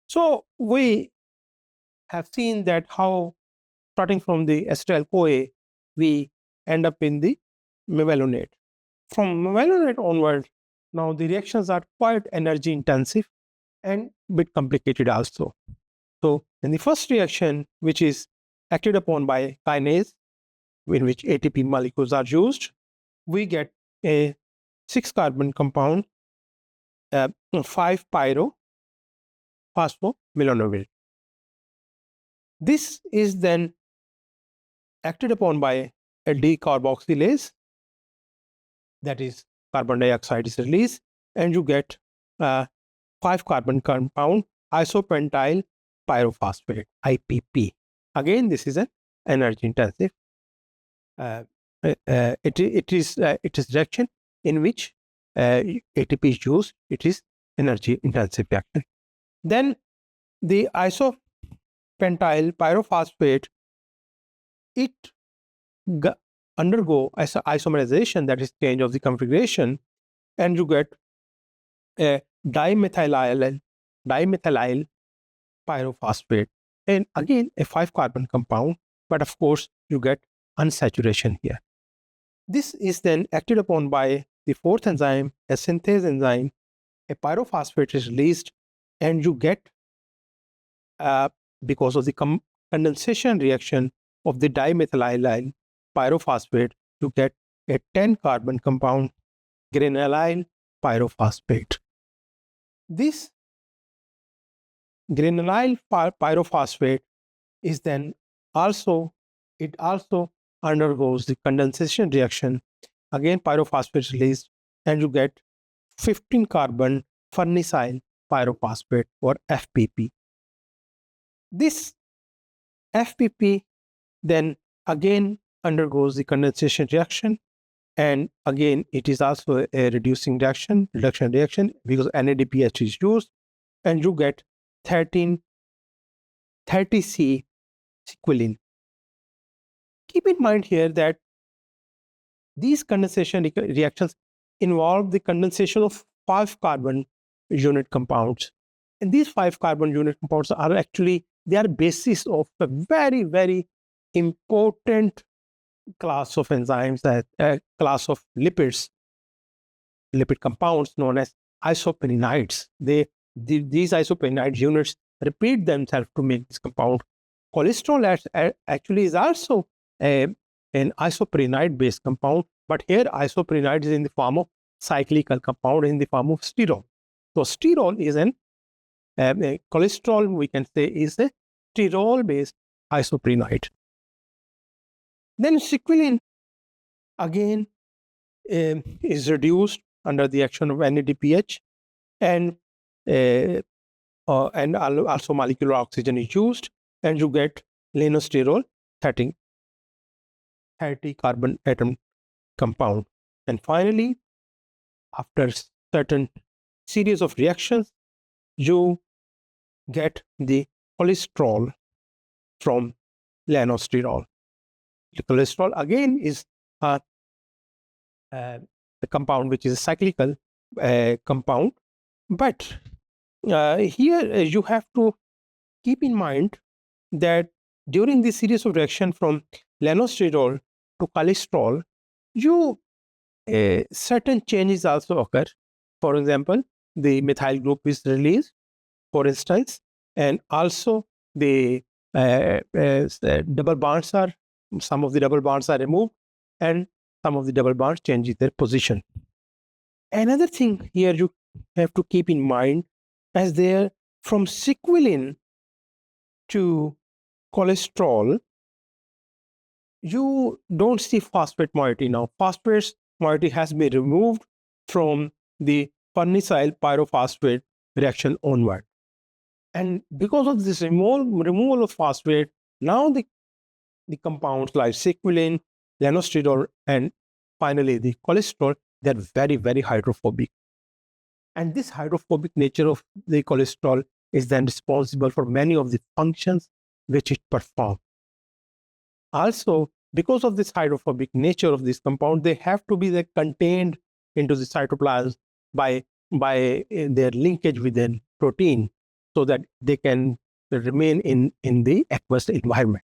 So we have seen that how, starting from the acetyl-CoA, we end up in the mevalonate. From mevalonate onward, now the reactions are quite energy intensive and a bit complicated also. So in the first reaction, which is acted upon by kinase, in which ATP molecules are used, we get a 6-carbon compound, 5-pyro-phosphomelanolate. This is then acted upon by a decarboxylase, that is, carbon dioxide is released, and you get a 5-carbon compound, isopentyl pyrophosphate, IPP. Again, this is an energy intensive. It is reaction in which ATP is used. It is energy intensive reaction. Then the isopentyl pyrophosphate, it undergo isomerization, that is change of the configuration, and you get a dimethylyl pyrophosphate, and again a 5-carbon compound, but of course you get unsaturation here. This is then acted upon by the fourth enzyme, a synthase enzyme. A pyrophosphate is released, and you get, because of the condensation reaction of the dimethylyl pyrophosphate, you get a 10-carbon compound, granulyl pyrophosphate. This granulyl pyrophosphate is then also undergoes the condensation reaction. Again, pyrophosphate is released, and you get 15-carbon farnesyl pyrophosphate, or FPP. This FPP then again undergoes the condensation reaction, and again it is also a reduction reaction because NADPH is used, and you get 30C sequilin. Keep in mind here that these condensation reactions involve the condensation of 5-carbon unit compounds, and these 5-carbon unit compounds are actually, they are basis of a very, very important class of enzymes, a class of lipid compounds known as isoprenoids. These isoprenoid units repeat themselves to make this compound. Cholesterol actually is also an isoprenoid based compound, but here isoprenoid is in the form of cyclical compound, in the form of sterol. So sterol is cholesterol, we can say, is a sterol based isoprenoid. Then sequilin again is reduced under the action of NADPH, and also molecular oxygen is used, and you get lanosterol 30 carbon atom compound. And finally, after certain series of reactions, you get the cholesterol from lanosterol. The cholesterol again is the compound which is a cyclical compound, but here you have to keep in mind that during this series of reaction from lanosterol to cholesterol, certain changes also occur. For example, the methyl group is released, for instance, and also the double bonds are, some of the double bonds are removed, and some of the double bonds change their position. Another thing here you have to keep in mind, as there from sequilin to cholesterol, you don't see phosphate moiety now. Phosphate moiety has been removed from the farnesyl pyrophosphate reaction onward. And because of this removal of phosphate, now the compounds like sequilin, lanosterol, and finally the cholesterol, they're very, very hydrophobic. And this hydrophobic nature of the cholesterol is then responsible for many of the functions which it performs. Also, because of this hydrophobic nature of this compound, they have to be contained into the cytoplasm by their linkage with the protein, so that they can remain in the aqueous environment.